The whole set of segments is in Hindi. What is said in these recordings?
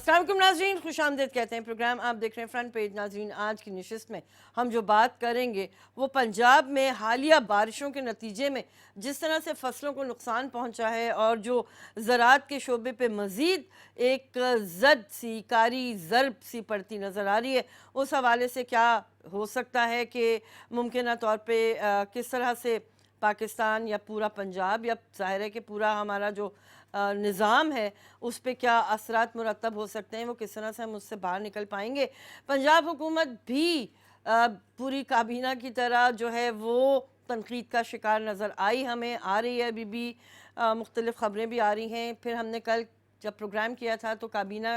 अस्सलाम वालेकुम नाज़रीन, खुशामदीद कहते हैं। प्रोग्राम आप देख रहे हैं फ्रंट पेज। नाज़रीन, आज की नशिस्त में हम जो बात करेंगे वो पंजाब में हालिया बारिशों के नतीजे में जिस तरह से फसलों को नुकसान पहुंचा है और जो ज़राअत के शोबे पे मज़ीद एक जद सी कारी ज़रब सी पड़ती नज़र आ रही है, उस हवाले से क्या हो सकता है कि मुमकिन तौर पर किस तरह से पाकिस्तान या पूरा पंजाब या ज़ाहिर है कि पूरा हमारा जो निज़ाम है उस पर क्या असरात मुरतब हो सकते हैं, वो किस तरह से हम उससे बाहर निकल पाएंगे। पंजाब हुकूमत भी पूरी काबीना की तरह जो है वो तनकीद का शिकार नज़र आई, हमें आ रही है। अभी भी मुख्तलिफ़ ख़बरें भी आ रही हैं। फिर हमने कल जब प्रोग्राम किया था तो काबीना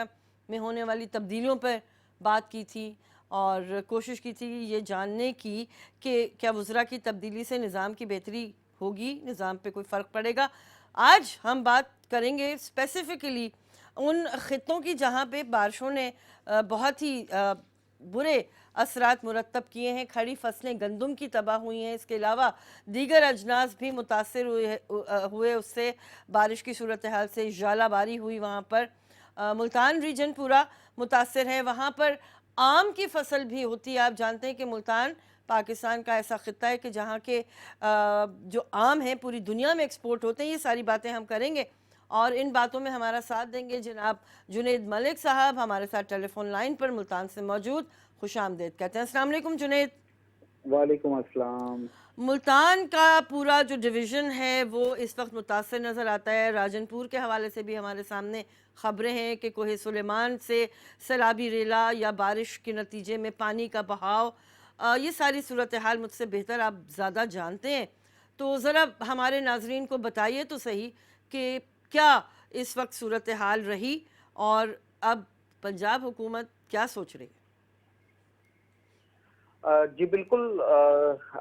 में होने वाली तब्दीलियों पर बात की थी और कोशिश की थी ये जानने की कि क्या वज़रा की तब्दीली से निज़ाम की बेहतरी होगी, निज़ाम पे कोई फ़र्क पड़ेगा। आज हम बात करेंगे स्पेसिफ़िकली उन ख़ित्तों की जहाँ पे बारिशों ने बहुत ही बुरे असरात मुरतब किए हैं। खड़ी फसलें गंदम की तबाह हुई हैं, इसके अलावा दीगर अजनास भी मुतासर हुए उससे। बारिश की सूरत हाल से जालाबारी हुई वहाँ पर। मुल्तान रीजन पूरा मुतासर है। वहाँ पर आम की फसल भी होती है। आप जानते हैं कि मुल्तान पाकिस्तान का ऐसा ख़ित्ता है कि जहाँ के जो आम हैं पूरी दुनिया में एक्सपोर्ट होते हैं। ये सारी बातें हम करेंगे और इन बातों में हमारा साथ देंगे जनाब जुनैद मलिक साहब, हमारे साथ टेलीफोन लाइन पर मुल्तान से मौजूद। खुश आमदेद कहते हैं। अस्सलाम वालेकुम जुनैद। वालेकुम अस्सलाम। मुल्तान का पूरा जो डिवीज़न है वो इस वक्त मुतासर नज़र आता है। राजनपुर के हवाले से भी हमारे सामने ख़बरें हैं कि कोहे सुलेमान से सैलाबी रेला या बारिश के नतीजे में पानी का बहाव, ये सारी सूरत हाल मुझसे बेहतर आप ज़्यादा जानते हैं, तो ज़रा हमारे नाजरीन को बताइए तो सही कि क्या इस वक्त सूरत हाल रही और अब पंजाब हुकूमत क्या सोच रही है। जी बिल्कुल।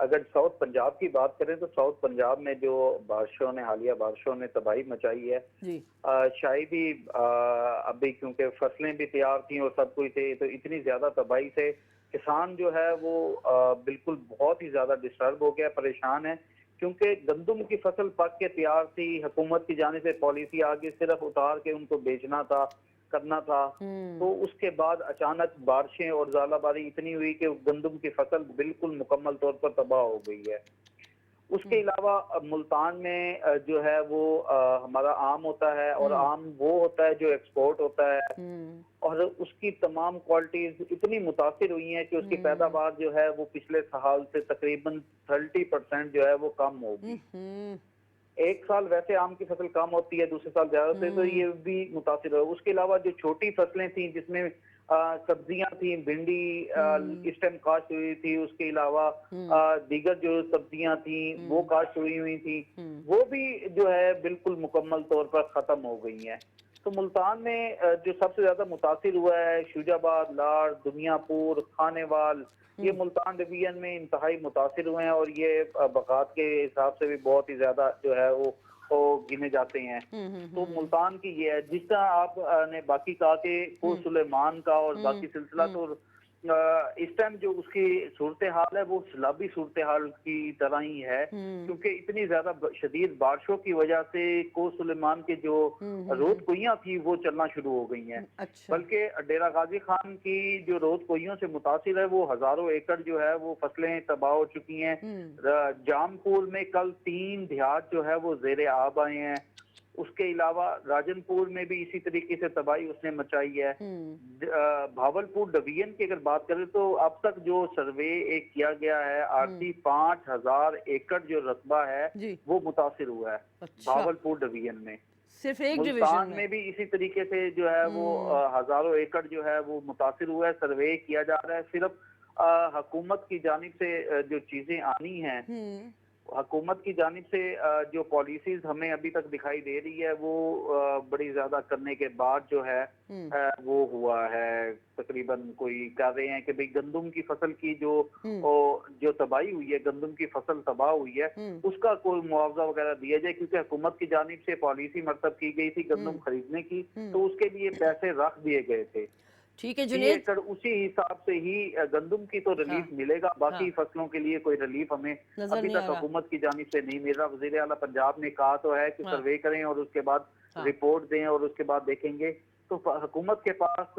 अगर साउथ पंजाब की बात करें तो साउथ पंजाब में जो बारिशों ने हालिया बारिशों ने तबाही मचाई है, जी। शायद ही अभी क्योंकि फसलें भी तैयार थी और सब कुछ थे, तो इतनी ज़्यादा तबाही से किसान जो है वो बिल्कुल बहुत ही ज़्यादा डिस्टर्ब हो गया, परेशान है। क्योंकि गंदम की फसल पक के तैयार थी, हुकूमत की जानिब से पॉलिसी आगे सिर्फ उतार के उनको बेचना था, करना था। तो उसके बाद अचानक बारिशें और ज़ालाबारी इतनी हुई कि गंदम की फसल बिल्कुल मुकम्मल तौर पर तबाह हो गई है। उसके अलावा मुल्तान में जो है वो हमारा आम होता है और आम वो होता है जो एक्सपोर्ट होता है, और उसकी तमाम क्वालिटीज इतनी मुतासिर हुई हैं कि उसकी पैदावार जो है वो पिछले साल से तकरीबन 30% जो है वो कम होगी। एक साल वैसे आम की फसल कम होती है, दूसरे साल ज्यादा होती है, तो ये भी मुतासिर है। उसके अलावा जो छोटी फसलें थी जिसमें सब्जियां थी, भिंडी इस टाइम काश्त हुई थी, उसके अलावा दीगर जो सब्जियां थी वो काश्त हुई थी, वो भी जो है बिल्कुल मुकम्मल तौर पर खत्म हो गई हैं। तो मुल्तान में जो सबसे ज्यादा मुतासिर हुआ है शुजाबाद, लाड़, दुनियापुर, खानेवाल, ये मुल्तान डिवीजन में इंतहाई मुतासिर हुए हैं और ये बगात के हिसाब से भी बहुत ही ज्यादा जो है वो गिने जाते हैं। तो मुल्तान की ये है। जिस तरह आप ने बाकी कहा कि को सुलेमान का और बाकी सिलसिला, तो इस टाइम जो उसकी सूरत हाल है वो सैलाबी सूरत हाल की तरह ही है, क्योंकि इतनी ज्यादा शदीद बारिशों की वजह से को सुलेमान के जो रोद कुइयां थी वो चलना शुरू हो गई हैं। अच्छा। बल्कि डेरा गाजी खान की जो रोद कुइयों से मुतासिर है वो हजारों एकड़ जो है वो फसलें तबाह हो चुकी हैं। जामपुर में कल 3 देहात जो है वो जेर आब आए हैं। उसके अलावा राजनपुर में भी इसी तरीके से तबाही उसने मचाई है। भावलपुर डिवीजन की अगर बात करें तो अब तक जो सर्वे एक किया गया है, आरती 5000 एकड़ जो रकबा है जी। वो मुतासिर हुआ है। अच्छा। भावलपुर डिवीजन में। सिर्फ एक डिवीजन मुल्तान में। में भी इसी तरीके से जो है वो हजारों एकड़ जो है वो मुतासिर हुआ है। सर्वे किया जा रहा है। सिर्फ हुकूमत की जानिब से जो चीजें आनी हैं, हुकूमत की जानिब से जो पॉलिसीज हमें अभी तक दिखाई दे रही है वो बड़ी ज्यादा करने के बाद जो है वो हुआ है। तकरीबन कोई कह रहे हैं कि भाई गंदम की फसल की जो तबाही हुई है, गंदम की फसल तबाह हुई है, उसका कोई मुआवजा वगैरह दिया जाए, क्योंकि हुकूमत की जानिब से पॉलिसी मरतब की गई थी गंदम खरीदने की, तो उसके लिए पैसे रख दिए गए थे। ठीक है 3 जुनेद। एकड़ उसी हिसाब से ही गंदम की तो हाँ। रिलीफ मिलेगा, बाकी हाँ। फसलों के लिए कोई रिलीफ हमें नजर अभी नहीं तक आ रहा। हुकूमत की जानिब से नहीं मिल रहा। वज़ीर आला पंजाब ने कहा तो है कि हाँ। सर्वे करें और उसके बाद हाँ। रिपोर्ट दें और उसके बाद देखेंगे। तो हुकूमत के पास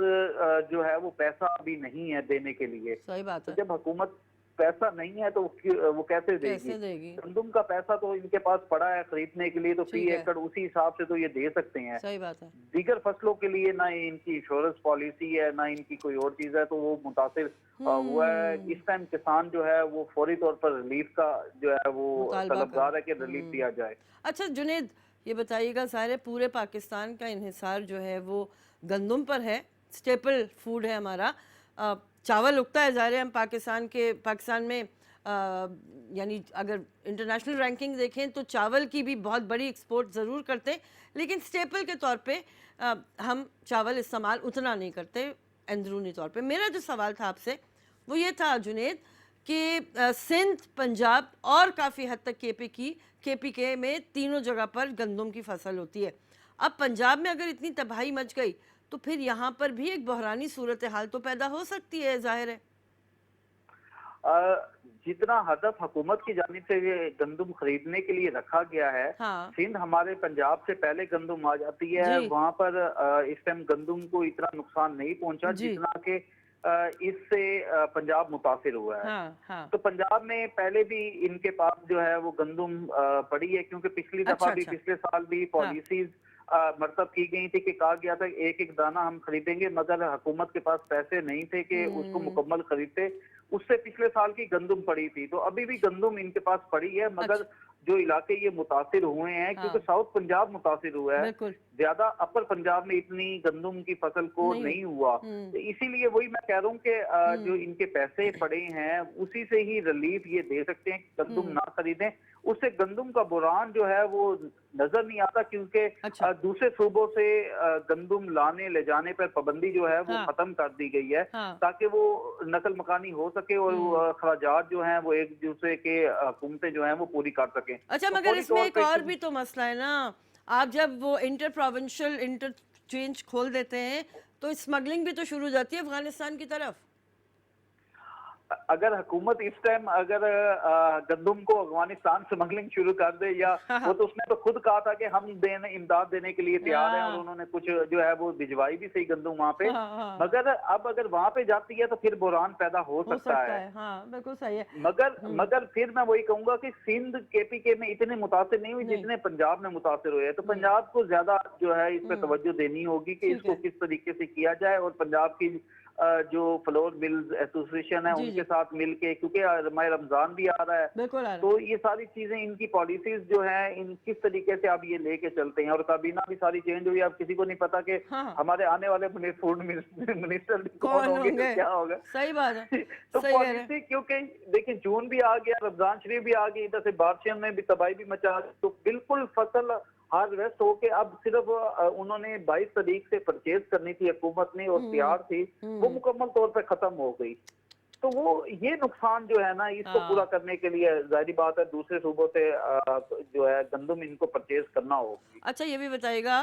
जो है वो पैसा अभी नहीं है देने के लिए। सही बात तो है। जब हुकूमत पैसा नहीं है तो वो कैसे देगी? कैसे देगी? गंदम का पैसा तो इनके पास पड़ा है खरीदने के लिए, तो फी ठीक है। एकड़ उसी हिसाब से तो ये दे सकते हैं। सही बात है। दीगर फसलों के लिए ना इनकी इंश्योरेंस पॉलिसी है, ना इनकी कोई और चीज है, तो वो मुतासिर हुआ है। इस टाइम किसान जो है वो फौरी तौर पर रिलीफ का जो है वो मुतालबा तलबगार है कि कर। रिलीफ दिया जाए। अच्छा जुनेद, ये बताइएगा, सारे पूरे पाकिस्तान का इन्हिसार जो है वो गंदम पर है, स्टेपल फूड है हमारा। चावल उगता है, ज़ाहिर है हम पाकिस्तान में यानी अगर इंटरनेशनल रैंकिंग देखें तो चावल की भी बहुत बड़ी एक्सपोर्ट ज़रूर करते हैं, लेकिन स्टेपल के तौर पे हम चावल इस्तेमाल उतना नहीं करते अंदरूनी तौर पे। मेरा जो सवाल था आपसे वो ये था जुनेद कि सिंध, पंजाब और काफ़ी हद तक KPK में तीनों जगह पर गंदम की फसल होती है। अब पंजाब में अगर इतनी तबाही मच गई तो फिर यहाँ पर भी एक बहरानी सूरत हाल तो पैदा हो सकती है, जाहिर है। जितना हदफ हुकूमत की जानिब से ये गंदम खरीदने के लिए रखा गया है, हाँ। सिंध हमारे पंजाब से पहले गंदम आ जाती है, जी। वहां पर इस टाइम गंदम को इतना नुकसान नहीं पहुंचा जी। जितना कि इससे पंजाब मुतासिर हुआ है। हाँ, हाँ। तो पंजाब में पहले भी इनके पास जो है वो गंदम पड़ी है, क्योंकि पिछली दफा भी, अच्छा। पिछले साल भी पॉलिसीज मरतब की गई थी कि कहा गया था एक एक दाना हम खरीदेंगे, मगर हुकूमत के पास पैसे नहीं थे कि उसको मुकम्मल खरीदते। उससे पिछले साल की गंदम पड़ी थी, तो अभी भी गंदम इनके पास पड़ी है, मगर जो इलाके ये मुतासिर हुए हैं, क्योंकि साउथ पंजाब मुतासिर हुआ है, ज्यादा अपर पंजाब में इतनी गंदम की फसल को नहीं हुआ। तो इसीलिए वही मैं कह रहा हूँ कि जो इनके पैसे पड़े हैं उसी से ही रिलीफ ये दे सकते हैं, गंदम ना खरीदें। उससे गंदम का बुरान जो है वो नजर नहीं आता, क्योंकि दूसरे सूबों से गंदम लाने ले जाने पर पाबंदी जो है वो खत्म कर दी गई है, ताकि वो नकल मकानी हो सके और खराजात जो हैं वो एक दूसरे के हुकूमतें जो हैं वो पूरी कर सकें। अच्छा, मगर इसमें एक और भी तो मसला है ना, आप जब वो इंटर प्रोविंशियल इंटरचेंज खोल देते हैं तो स्मगलिंग भी तो शुरू हो जाती है अफगानिस्तान की तरफ। अगर हुकूमत इस टाइम अगर गंदम को अफगानिस्तान स्मगलिंग शुरू कर दे, या वो तो उसने तो खुद कहा था कि हम इमदाद देने के लिए तैयार हैं, और उन्होंने कुछ जो है वो भिजवाई भी सही गंदम वहाँ पे, मगर अब अगर वहाँ पे जाती है तो फिर बुरान पैदा हो सकता है। हाँ, बिल्कुल सही है। मगर फिर मैं वही कहूंगा कि सिंध KPK में इतने मुतासिर नहीं हुई जितने पंजाब में मुतासिर हुए हैं, तो पंजाब को ज्यादा जो है इस पर तवज्जो देनी होगी कि इसको किस तरीके से किया जाए, और पंजाब की जो फ्लोर मिल्स एसोसिएशन है उनके साथ मिलके, क्योंकि माह रमजान भी आ रहा है, तो ये सारी चीजें, इनकी पॉलिसीज जो है इन किस तरीके से आप ये लेके चलते हैं। और काबीना भी सारी चेंज हुई, अब किसी को नहीं पता कि हमारे आने वाले फूड मिनिस्टर कौन होंगे, क्या होगा। सही बात है। तो पॉलिसी, क्योंकि देखिए जून भी आ गया, रमजान शरीफ भी आ गई, इधर से बारिशों में भी तबाही भी मचा, तो बिल्कुल फसल हार्वेस्ट हो के अब सिर्फ उन्होंने 22 तारीख से परचेज करनी थी हुकूमत ने, और तैयार थी, वो मुकम्मल तौर पे खत्म हो गई। तो वो ये नुकसान जो है ना, इसको पूरा करने के लिए जाहिर बात है दूसरे सूबों से जो है गंदम इनको परचेज करना होगी। अच्छा, ये भी बताइएगा,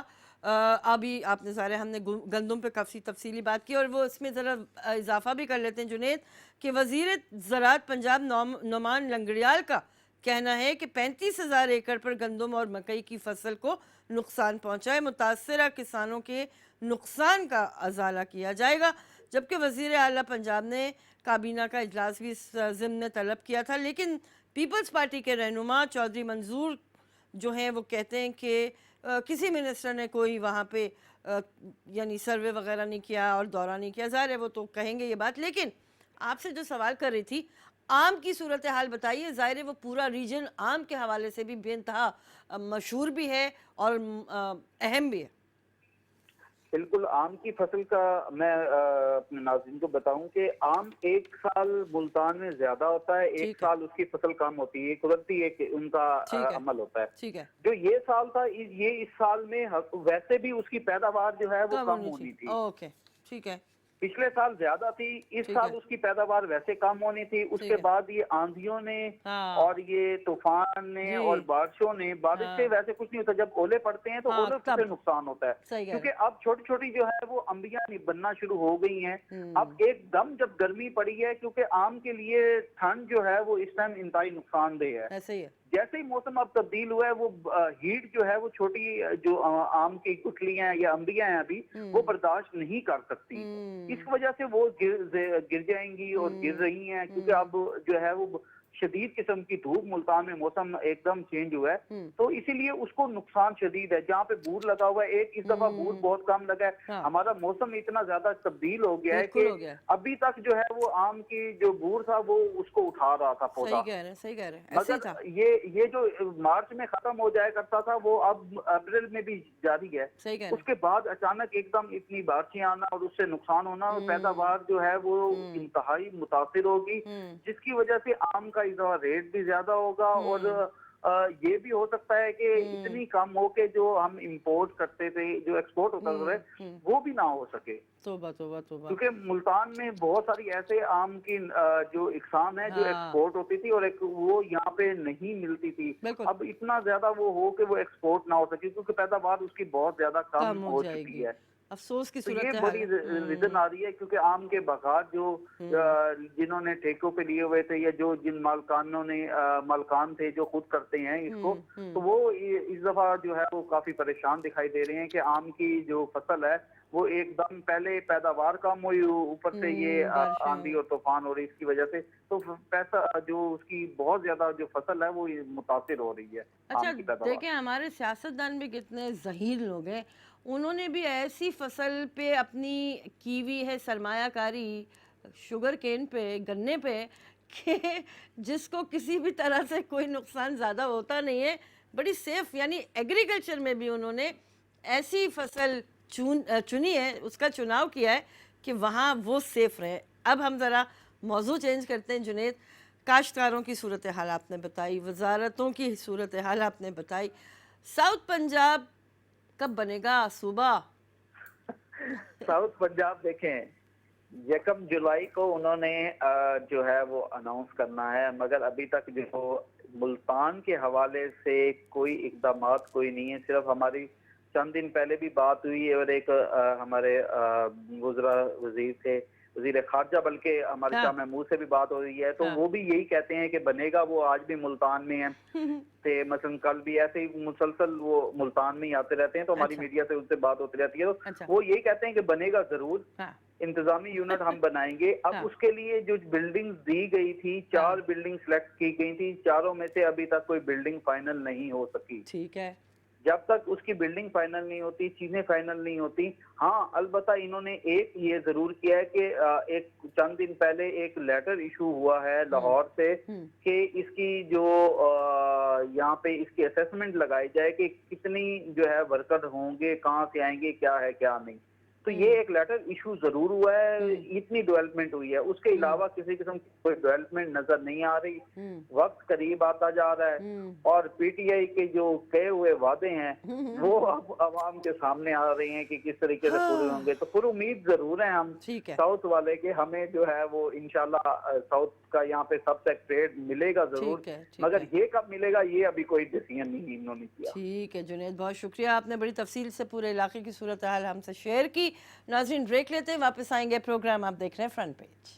अभी आपने सारे हमने गंदम पे काफ़ी तफसीली बात की, और वो इसमें ज़रा इजाफा भी कर लेते हैं जुनेद कि वज़ीर ज़राअत पंजाब नोमान लंगड़ियाल का कहना है कि 35,000 एकड़ पर गंदम और मकई की फसल को नुकसान पहुंचा है। मुतासरा किसानों के नुकसान का अजाला किया जाएगा। जबकि वज़ीर आला पंजाब ने काबीना का इजलास भी इस ज़िम्न में तलब किया था, लेकिन पीपल्स पार्टी के रहनुमा चौधरी मंजूर जो हैं वो कहते हैं कि किसी मिनिस्टर ने कोई वहाँ पे यानी सर्वे वगैरह नहीं किया और दौरा नहीं किया। ज़ाहिर है वो तो कहेंगे ये बात, लेकिन आपसे जो सवाल कर रही थी, आम की सूरत हाल बताइए। ज़ाहिर है वो पूरा रीजन आम के हवाले से भी बेइंतहा मशहूर भी है और अहम भी है। बिल्कुल, आम की फसल का मैं अपने नाज़रीन को बताऊं कि आम एक साल मुल्तान में ज्यादा होता है, एक साल उसकी फसल कम होती है, कुदरती एक उनका अमल होता है। ठीक है। जो ये साल था, ये इस साल में वैसे भी उसकी पैदावार जो है वो कम होनी थी। ओके, ठीक है। पिछले साल ज्यादा थी, इस साल उसकी पैदावार वैसे कम होनी थी। उसके बाद ये आंधियों ने और ये तूफान ने और बारिशों ने, बारिश से वैसे कुछ नहीं होता, जब ओले पड़ते हैं तो ओले से नुकसान होता है, क्योंकि अब छोटी छोटी जो है वो अंबियां बनना शुरू हो गई हैं। अब एकदम जब गर्मी पड़ी है, क्योंकि आम के लिए ठंड जो है वो इस टाइम इंतहाई नुकसानदेह है। जैसे ही मौसम अब तब्दील हुआ है, वो हीट जो है वो छोटी जो आम की गुठलियां हैं या अंबियां हैं अभी, वो बर्दाश्त नहीं कर सकती। इस वजह से वो गिर जाएंगी और गिर रही हैं, क्योंकि अब जो है वो शदीद किस्म की धूप, मुल्तान में मौसम एकदम चेंज हुआ है, तो इसीलिए उसको नुकसान शदीद है। जहाँ पे बूर लगा हुआ है, एक इस दफा बूर बहुत कम लगा है। हाँ। हमारा मौसम इतना ज्यादा तब्दील हो गया है बिल्कुल हो कि गया है। अभी तक जो है वो आम की जो बूर था वो उसको उठा रहा था सही पौधा। कह रहे हैं, सही कह रहे हैं, ऐसे ही था। मगर ये जो मार्च में खत्म हो जाया करता था, वो अब अप्रैल में भी जारी है। सही कह रहे हैं। उसके बाद अचानक एकदम इतनी बारिशें आना और उससे नुकसान होना और पैदावार जो है वो इंतहाई मुतासिर होगी, जिसकी वजह से आम का इस दफा रेट भी ज्यादा होगा। और ये भी हो सकता है कि इतनी कम हो के जो हम इंपोर्ट करते थे, जो एक्सपोर्ट होता था, वो भी ना हो सके। तोबा तोबा तोबा। क्योंकि मुल्तान में बहुत सारी ऐसे आम की जो इकसाम है जो हाँ। एक्सपोर्ट होती थी और एक वो यहाँ पे नहीं मिलती थी। बिल्कुल। अब इतना ज्यादा वो हो कि वो एक्सपोर्ट ना हो सके, क्योंकि पैदावार उसकी बहुत ज्यादा कम कम हो हो चुकी जाएगी। है। अफसोस की तो सूरत ये हाल बड़ी है। रीजन आ रही है, क्योंकि आम के बागात जो जिन्होंने ठेकों पे लिए हुए थे या जो जिन मालकानों ने मालकान थे जो खुद करते हैं इसको, तो वो इस दफा जो है वो काफी परेशान दिखाई दे रहे हैं कि आम की जो फसल है वो एकदम पहले पैदावार कम हुई, ऊपर से ये बारिशें आंधी और तूफान हो रही इसकी वजह से, तो पैसा जो उसकी बहुत ज्यादा जो फसल है वो मुतासिर हो रही है अच्छा, आम की पैदावार। देखें हमारे सियासतदान भी कितने ज़हीर लोग हैं, उन्होंने भी ऐसी फसल पे अपनी कीवी है सरमायाकारी, शुगर केन पे, गन्ने पे, कि जिसको किसी भी तरह से कोई नुकसान ज़्यादा होता नहीं है। बड़ी सेफ, यानी एग्रीकल्चर में भी उन्होंने ऐसी फसल चुनी है, उसका चुनाव किया है कि वहाँ वो सेफ रहे। अब हम ज़रा मौजू चेंज करते हैं जुनेद। काश्तकारों की सूरत हाल आपने बताई, वजारतों की सूरत हाल आपने बताई, साउथ पंजाब कब बनेगा सूबा? साउथ पंजाब देखें, 1 जुलाई को उन्होंने जो है वो अनाउंस करना है, मगर अभी तक जो मुल्तान के हवाले से कोई इकदामात कोई नहीं है। सिर्फ हमारी चंद दिन पहले भी बात हुई और एक हमारे गुजरा वजीर थे, वजीर खारजा, बल्कि हमारे शाह महमूद से भी बात हो रही है, तो वो भी यही कहते हैं कि बनेगा। वो आज भी मुल्तान में है, ते मसलन कल भी ऐसे ही मुसलसल वो मुल्तान में ही आते रहते हैं, तो हमारी मीडिया से उनसे बात होती रहती है, तो वो यही कहते हैं कि बनेगा जरूर, इंतजामी यूनिट हम बनाएंगे। अब उसके लिए जो बिल्डिंग दी गई थी, 4 बिल्डिंग सिलेक्ट की गई थी, चारों में से अभी तक कोई बिल्डिंग फाइनल नहीं हो सकी। ठीक है, जब तक उसकी बिल्डिंग फाइनल नहीं होती, चीजें फाइनल नहीं होती। हाँ, अलबत्ता इन्होंने एक ये जरूर किया है कि एक चंद दिन पहले एक लेटर इशू हुआ है लाहौर से कि इसकी जो यहाँ पे इसकी असेसमेंट लगाई जाए कि कितनी जो है वर्कर होंगे, कहाँ से आएंगे, क्या है क्या नहीं। तो ये एक लेटर इशू जरूर हुआ है, इतनी डेवलपमेंट हुई है। उसके अलावा किसी किस्म की कोई डेवलपमेंट नजर नहीं आ रही। वक्त करीब आता जा रहा है और पीटीआई के जो कहे हुए वादे हैं वो अब आवाम के सामने आ रहे हैं कि किस तरीके से पूरे होंगे। तो पूरी उम्मीद जरूर है हम साउथ वाले के, हमें जो है वो इंशाल्लाह साउथ का यहाँ पे सब सेक्रेटरीट मिलेगा जरूर, मगर ये कब मिलेगा ये अभी कोई डिसीजन नहीं इन्होंने किया। ठीक है जुनैद, बहुत शुक्रिया, आपने बड़ी तफसील से पूरे इलाके की सूरत हाल हमसे शेयर की। नाज़रीन ब्रेक लेते हैं, वापस आएंगे। प्रोग्राम आप देख रहे हैं फ्रंट पेज।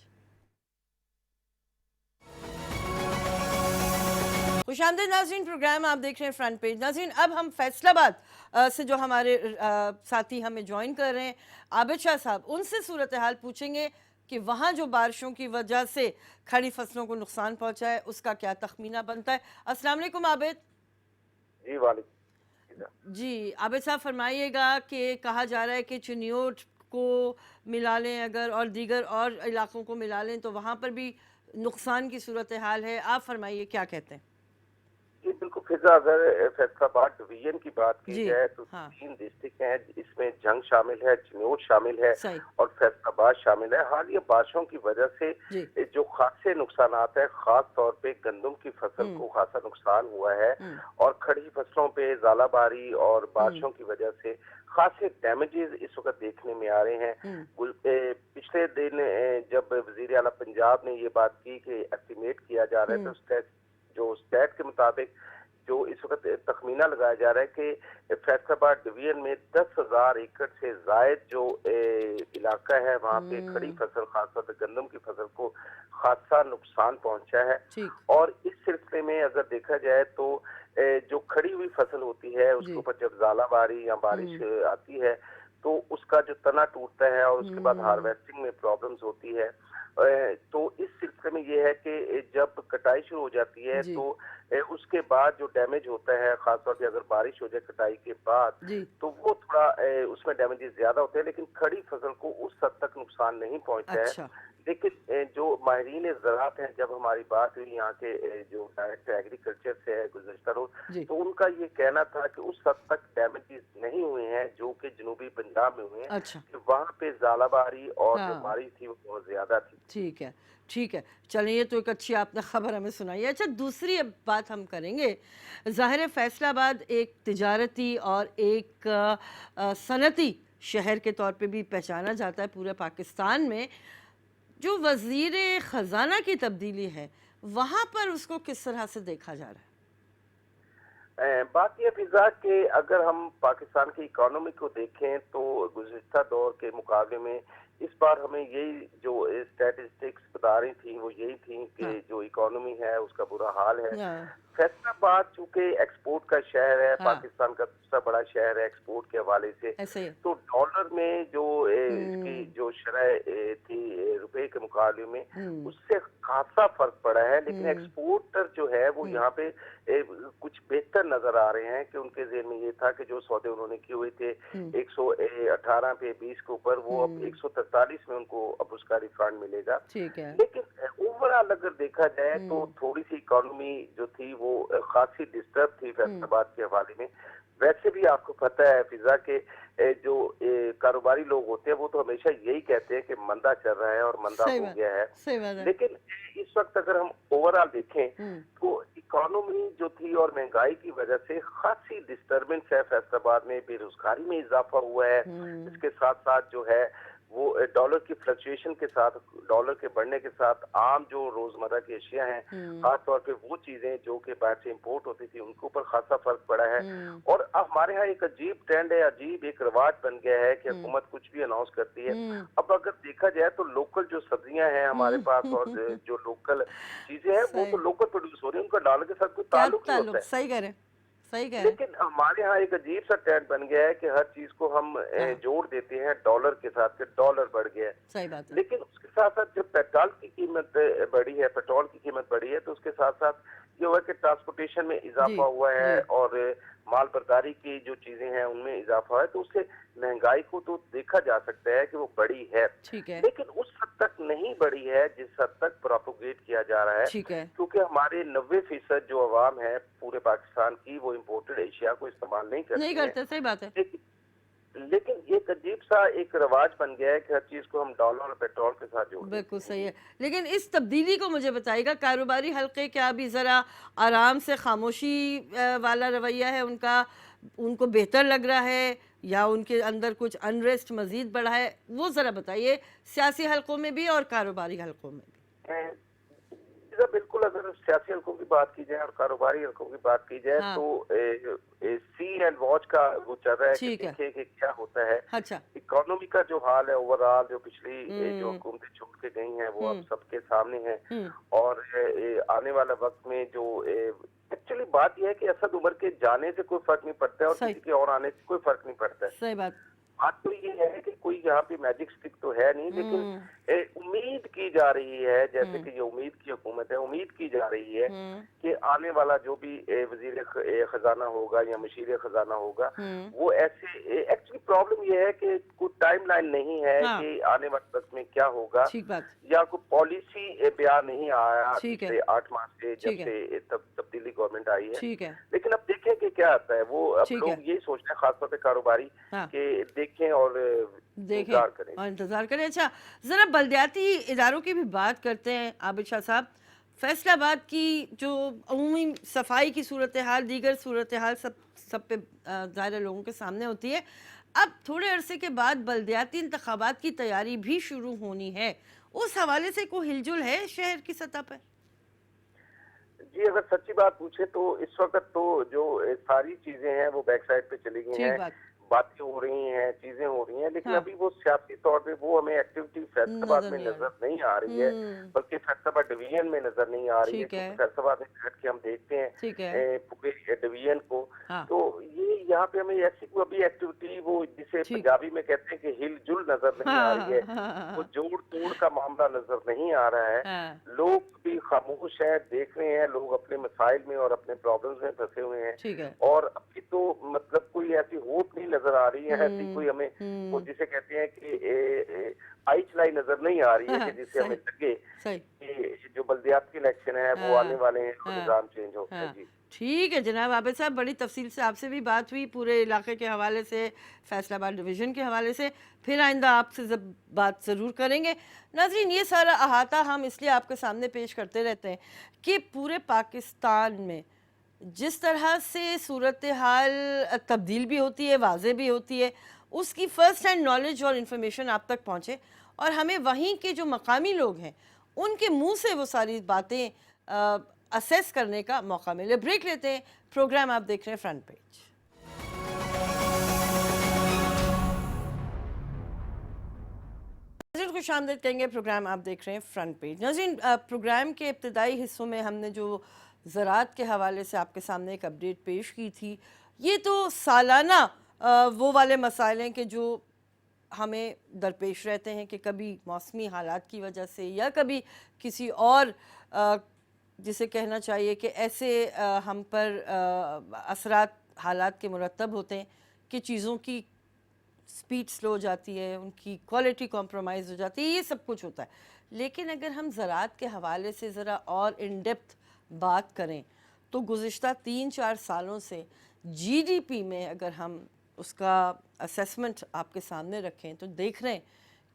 खुशामदीद नाज़रीन, प्रोग्राम आप देख रहे हैं फ्रंट पेज। नाज़रीन, अब हम फैसलाबाद से जो हमारे साथी हमें ज्वाइन कर रहे हैं आबिद शाह साहब, उनसे सूरत हाल पूछेंगे कि वहाँ जो बारिशों की वजह से खड़ी फसलों को नुकसान पहुँचा है उसका क्या तखमीना बनता है। अस्सलाम वालेकुम आबिद। जी वालेकुम जी आबिद साहब, फरमाइएगा कि कहा जा रहा है कि चिन्योट को मिला लें अगर और दीगर और इलाकों को मिला लें तो वहाँ पर भी नुकसान की सूरत हाल है। आप फरमाइए क्या कहते हैं। जी बिल्कुल फिजा, अगर फैसलाबाद डिवीजन की बात की जाए तो 3 डिस्ट्रिक्ट हैं, इसमें जंग शामिल है, चिन्योट शामिल है और फैसलाबाद शामिल है। हालिया बारिशों की वजह से जो खासे नुकसान है, खास तौर पे गंदम की फसल को खासा नुकसान हुआ है और खड़ी फसलों पे ज़ालाबारी और बारिशों की वजह से खासे डैमेजेस इस वक्त देखने में आ रहे हैं। पिछले दिन जब वजीर आला पंजाब ने ये बात की कि एस्टिमेट किया जा रहा है, तो जो स्टेट के मुताबिक जो इस वक्त तखमीना लगाया जा रहा है कि फैसलाबाद डिवीजन में 10,000 एकड़ से जायद जो इलाका है वहाँ पे खड़ी फसल खासतौर पर गंदम की फसल को खासा नुकसान पहुंचा है। और इस सिलसिले में अगर देखा जाए तो जो खड़ी हुई फसल होती है उसके ऊपर जब ज़ालाबारी या बारिश आती है तो उसका जो तना टूटता है और उसके बाद हार्वेस्टिंग में प्रॉब्लम्स होती है। तो इस सिलसिले में ये है कि जब कटाई शुरू हो जाती है तो उसके बाद जो डैमेज होता है, खासतौर पे अगर बारिश हो जाए कटाई के बाद तो वो थोड़ा उसमें डैमेजेस ज्यादा होते हैं, लेकिन खड़ी फसल को उस हद तक नुकसान नहीं पहुंचता है। लेकिन जो माहिरीन ज़राअत हैं, जब हमारी बात हुई यहाँ के जो डायरेक्टर एग्रीकल्चर से है गुज़श्ता रोज, तो उनका ये कहना था कि उस हद तक डैमेजेस नहीं हुए हैं जो कि जनूबी पंजाब में हुए हैं। कि वहाँ पे ज़ालाबारी और जो बारिश थी वो बहुत ज्यादा थी। ठीक है, चलिए ये तो एक अच्छी आपने खबर हमें सुनाई है। अच्छा, दूसरी अब बात हम करेंगे। ज़ाहिर है फैसलाबाद एक तिजारती और एक सनती शहर के तौर पे भी पहचाना जाता है पूरे पाकिस्तान में। जो वज़ीर ख़जाना की तब्दीली है वहाँ पर उसको किस तरह से देखा जा रहा है? बात यह फिजा कि अगर हम पाकिस्तान की इकोनॉमी को देखें तो गुज़िश्ता दौर के मुकाबले में इस बार हमें यही जो स्टैटिस्टिक्स बता रही थी वो यही थी कि जो इकोनॉमी है उसका बुरा हाल है। फैसलाबाद चूंकि एक्सपोर्ट का शहर है, पाकिस्तान का दूसरा बड़ा शहर है एक्सपोर्ट के हवाले से, तो डॉलर में जो इसकी जो शरह थी रुपए के मुकाबले में उससे खासा फर्क पड़ा है। लेकिन एक्सपोर्टर जो है वो यहाँ पे कुछ बेहतर नजर आ रहे हैं कि उनके ज़हन में ये था कि जो सौदे उन्होंने किए हुए थे 118 पे 20 के ऊपर, वो अब 143 में उनको अब उसका रिफंड मिलेगा। लेकिन ओवरऑल अगर देखा जाए तो थोड़ी सी इकोनॉमी जो थी वो खासी डिस्टर्ब थी फैसलाबाद के हवाले में। वैसे भी आपको पता है फिजा के जो कारोबारी लोग होते हैं वो तो हमेशा यही कहते हैं कि मंदा चल रहा है और मंदा हो गया है। लेकिन इस वक्त अगर हम ओवरऑल देखें तो इकोनॉमी जो थी और महंगाई की वजह से खासी डिस्टर्बेंस है फैसलाबाद में, बेरोजगारी में इजाफा हुआ है। इसके साथ साथ जो है वो डॉलर की फ्लक्चुएशन के साथ, डॉलर के बढ़ने के साथ आम जो रोजमर्रा की अशिया हैं, खासतौर पे वो चीजें जो कि बाहर से इंपोर्ट होती थी उनके ऊपर खासा फर्क पड़ा है। और अब हमारे यहाँ एक अजीब ट्रेंड है, अजीब एक रिवाज बन गया है कि हुकूमत कुछ भी अनाउंस करती है। अब अगर देखा जाए तो लोकल जो सब्जियां हैं हमारे पास और जो लोकल चीजें हैं वो तो लोकल प्रोड्यूस हो रही है, उनका डॉलर के साथ कोई ताल्लुक नहीं होता है। सही कह रहे हैं। लेकिन हमारे यहाँ एक अजीब सा ट्रेंड बन गया है कि हर चीज को हम जोड़ देते हैं डॉलर के साथ कि डॉलर बढ़ गया है। सही बात है। लेकिन उसके साथ साथ जब पेट्रोल की कीमत बढ़ी है, पेट्रोल की कीमत बढ़ी है, तो उसके साथ साथ ये हुआ कि ट्रांसपोर्टेशन में इजाफा हुआ है और माल बर्दारी की जो चीजें हैं उनमें इजाफा है, तो उससे महंगाई को तो देखा जा सकता है कि वो बढ़ी है। लेकिन उस हद तक नहीं बढ़ी है जिस हद तक प्रोपोगेट किया जा रहा है। क्योंकि हमारे 90% जो अवाम है पूरे पाकिस्तान की वो इम्पोर्टेड एशिया को इस्तेमाल नहीं करते। सही बात है। लेकिन ये अजीब सा एक रिवाज बन गया है कि हर चीज को हम डॉलर और पेट्रोल के साथ जोड़। बिल्कुल सही है। लेकिन इस तब्दीली को मुझे बताइएगा, कारोबारी हल्के क्या अभी ज़रा आराम से खामोशी वाला रवैया है उनका, उनको बेहतर लग रहा है या उनके अंदर कुछ अनरेस्ट मजीद बढ़ा है, वो ज़रा बताइए, सियासी हल्कों में भी और कारोबारी हल्कों में भी। बिल्कुल, अगर सियासी हल्कों की बात की जाए और कारोबारी हल्कों की बात की जाए तो सी एंड वॉच का वो चल रहा है कि देखें कि क्या होता है। इकोनॉमी का जो हाल है ओवरऑल, जो पिछली जो हुकूमतें छोड़ के गई हैं वो अब सबके सामने है। और आने वाला वक्त में जो एक्चुअली बात यह है कि असद उमर के जाने से कोई फर्क नहीं पड़ता है और किसी के और आने से कोई फर्क नहीं पड़ता है। सही बात। बात तो ये है कि कोई यहाँ पे मैजिक स्टिक तो है नहीं, लेकिन उम्मीद की जा रही है, जैसे कि ये उम्मीद की हुकूमत है, उम्मीद की जा रही है कि आने वाला जो भी वजीर खजाना होगा या मशीर खजाना होगा वो ऐसे, एक्चुअली प्रॉब्लम ये है कि कोई टाइम लाइन नहीं है कि आने वाले वक्त में क्या होगा, या कोई पॉलिसी बयान नहीं आया पिछले 8 माह से जब से तब्दीली गवर्नमेंट आई है। लेकिन अब देखें कि क्या आता है। वो अब लोग यही सोच रहे हैं खासतौर पर कारोबारी के देखें और इंतजार करें। अच्छा, जरा बल्दियाती इदारों की भी बात करते हैं आबिद शाह साहब। फैसलाबाद की जो अमूमी सफाई की सूरत हाल, दीगर सूरत हाल सब पे ज़ाहिर लोगों के सामने होती है। अब थोड़े अरसे के बाद बल्दियाती इंतखाबात की तैयारी भी शुरू होनी है, उस हवाले से कोई हिलजुल है शहर की सतह पर? जी, अगर सच्ची बात पूछे तो इस वक्त तो जो सारी चीजें हैं वो बैक साइड पे चली गई हैं, बातें हो रही हैं, चीजें हो रही हैं, लेकिन अभी वो सियासी तौर पे वो हमें एक्टिविटी फैसलाबाद में नजर नहीं आ रही है, बल्कि फैसलाबाद डिवीजन में नजर नहीं आ रही है, क्योंकि फैसलाबाद में बैठ के हम देखते हैं पूरे डिवीजन को, तो ये यहाँ पे हमें ऐसी कोई अभी एक्टिविटी वो जिसे पंजाबी में कहते हैं कि हिल जुल नजर नहीं आ रही है, वो जोड़ तोड़ का मामला नजर नहीं आ रहा है। लोग भी खामोश है, देख रहे हैं, लोग अपने मसाइल में और अपने प्रॉब्लम्स में फंसे हुए हैं, और अभी तो मतलब कोई ऐसी होप नहीं नजर आ रही है, ऐसी कोई हमें वो जिसे कहते हैं कि आई चलाई नजर नहीं आ रही है कि जिससे हमें लगे कि जो बल्दियाती इलेक्शन है वो आने वाले हैं और निजाम चेंज हो गया। जी ठीक है जनाब आबिद साहब, बड़ी तफसील से आपसे भी बात हुई पूरे इलाके के हवाले से, फैसलाबाद डिवीज़न के हवाले से, फिर आइंदा आपसे बात ज़रूर करेंगे। नाज़रीन, ये सारा अहाता हम इसलिए आपके सामने पेश करते रहते हैं कि पूरे पाकिस्तान में जिस तरह से सूरत हाल तब्दील भी होती है, वाज़े भी होती है, उसकी फ़र्स्ट हैंड नॉलेज और इन्फॉर्मेशन आप तक पहुँचे, और हमें वहीं के जो मकामी लोग हैं उनके मुंह से वो सारी बातें असेस करने का मौका मिले। ब्रेक लेते हैं, प्रोग्राम आप देख रहे हैं फ्रंट पेज। नाज़रीन खुशामदीद कहेंगे, प्रोग्राम आप देख रहे हैं फ्रंट पेज। नाज़रीन, प्रोग्राम के इब्तदाई हिस्सों में हमने जो ज़राअत के हवाले से आपके सामने एक अपडेट पेश की थी, ये तो सालाना वो वाले मसाइल हैं कि जो हमें दरपेश रहते हैं कि कभी मौसमी हालात की वजह से या कभी किसी और जिसे कहना चाहिए कि ऐसे हम पर असरात हालात के मुरतब होते हैं कि चीज़ों की स्पीड स्लो हो जाती है, उनकी क्वालिटी कॉम्प्रोमाइज़ हो जाती है, ये सब कुछ होता है। लेकिन अगर हम ज़राअत के हवाले से ज़रा और इन डेप्थ बात करें तो गुज़िश्ता 3-4 सालों से जीडीपी में अगर हम उसका असेसमेंट आपके सामने रखें तो देख रहे हैं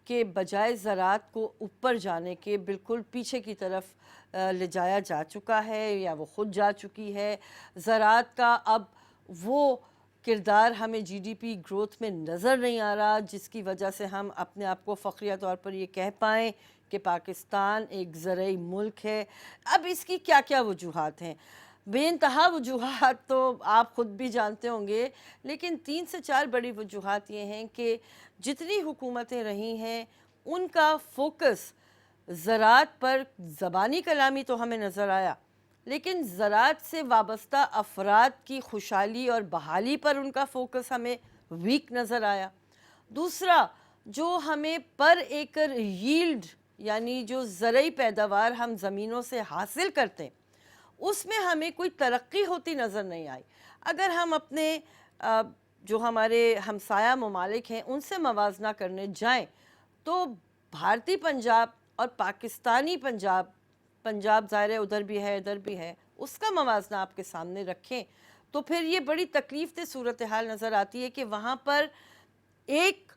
कि बजाय ज़राअत को ऊपर जाने के बिल्कुल पीछे की तरफ ले जाया जा चुका है, या वो ख़ुद जा चुकी है। ज़राअत का अब वो किरदार हमें जीडीपी ग्रोथ में नज़र नहीं आ रहा जिसकी वजह से हम अपने आप को फ़ख्रिया तौर पर ये कह पाएँ कि पाकिस्तान एक ज़रई मुल्क है। अब इसकी क्या क्या वजूहात हैं? बेइंतहा वजूहात तो आप ख़ुद भी जानते होंगे, लेकिन 3 से 4 बड़ी वजूहात ये हैं कि जितनी हुकूमतें रही हैं उनका फ़ोकस ज़राअत पर ज़बानी कलामी तो हमें नज़र आया, लेकिन ज़राअत से वाबस्ता अफराद की खुशहाली और बहाली पर उनका फ़ोकस हमें वीक नज़र आया। दूसरा, जो हमें पर एकड़ यील्ड यानी जो ज़रई पैदावार हम ज़मीनों से हासिल करते हैं उसमें हमें कोई तरक्की होती नज़र नहीं आई। अगर हम अपने जो हमारे हमसाया ममालिक हैं उनसे मवाजना करने जाएं तो भारतीय पंजाब और पाकिस्तानी पंजाब, पंजाब ज़ाहिर उधर भी है इधर भी है, उसका मवाजना आपके सामने रखें तो फिर ये बड़ी तकलीफ़ दे सूरत हाल नज़र आती है कि वहाँ पर एक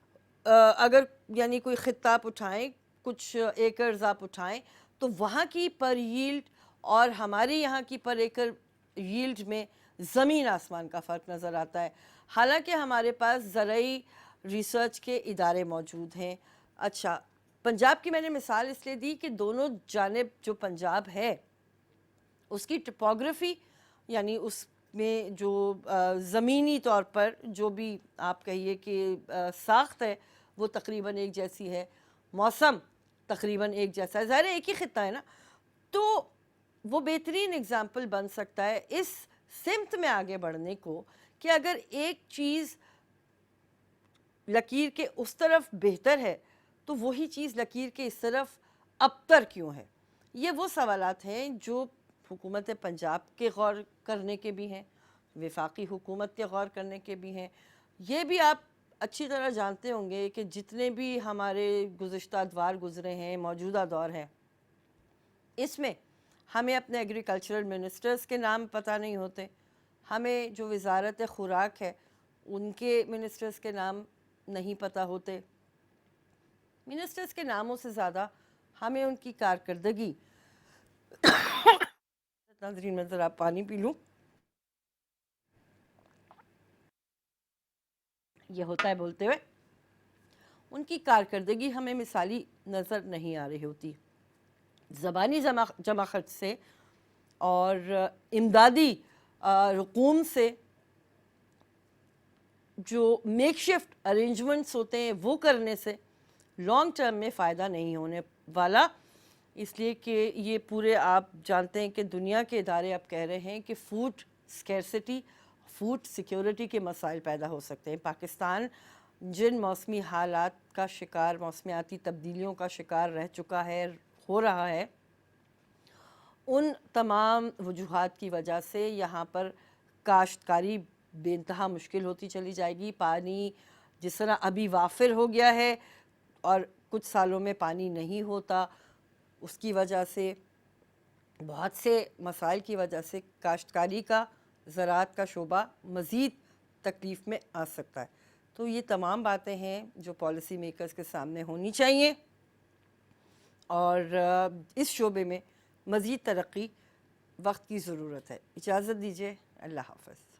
अगर यानी कोई ख़ित्ता आप उठाएँ, कुछ एकर्स आप उठाएँ तो वहाँ की पर यील्ड और हमारे यहाँ की पर एकड़ यील्ड में ज़मीन आसमान का फ़र्क नज़र आता है। हालांकि हमारे पास ज़रई रिसर्च के इदारे मौजूद हैं। अच्छा, पंजाब की मैंने मिसाल इसलिए दी कि दोनों जानिब जो पंजाब है उसकी टोपोग्राफी यानी उसमें जो ज़मीनी तौर पर जो भी आप कहिए कि साख्त है वो तकरीबन एक जैसी है, मौसम तकरीबन एक जैसा है, ज़ाहिर एक ही ख़ित्ता है ना, तो वो बेहतरीन एग्ज़ाम्पल बन सकता है इस सिमत में आगे बढ़ने को कि अगर एक चीज़ लकीर के उस तरफ बेहतर है तो वही चीज़ लकीर के इस तरफ अबतर क्यों है। ये वो सवालात हैं जो हुकूमत पंजाब के गौर करने के भी हैं, वफाकी हुकूमत के गौर करने के भी हैं। ये भी आप अच्छी तरह जानते होंगे कि जितने भी हमारे गुज़िश्ता अदवार गुज़रे हैं, मौजूदा दौर है, इसमें हमें अपने एग्रीकल्चरल मिनिस्टर्स के नाम पता नहीं होते, हमें जो वज़ारत खुराक है उनके मिनिस्टर्स के नाम नहीं पता होते। मिनिस्टर्स के नामों से ज़्यादा हमें उनकी कारकर्दगी नाज़रीन मैं ज़रा पानी पी लूँ, यह होता है बोलते हुए, उनकी कारकर्दगी हमें मिसाली नज़र नहीं आ रही होती। ज़बानी जमाखत से और इमदादी रकूम से जो मेकशिफ्ट अरेंजमेंट्स होते हैं वो करने से लॉन्ग टर्म में फ़ायदा नहीं होने वाला, इसलिए कि ये पूरे आप जानते हैं कि दुनिया के इदारे अब कह रहे हैं कि फूड स्कैरसिटी, फूड सिक्योरिटी के मसाइल पैदा हो सकते हैं। पाकिस्तान जिन मौसमी हालात का शिकार, मौसमियाती तब्दीलियों का शिकार रह चुका है, हो रहा है, उन तमाम वजूहात की वजह से यहाँ पर काश्तकारी बेइंतहा मुश्किल होती चली जाएगी। पानी जिस तरह अभी वाफिर हो गया है और कुछ सालों में पानी नहीं होता, उसकी वजह से बहुत से मसाइल की वजह से काश्तकारी का, ज़राअत का शोबा मज़ीद तकलीफ़ में आ सकता है। तो ये तमाम बातें हैं जो पॉलिसी मेकर्स के सामने होनी चाहिए और इस शोबे में मज़ीद तरक्की वक्त की ज़रूरत है। इजाज़त दीजिए, अल्लाह हाफ़िज़।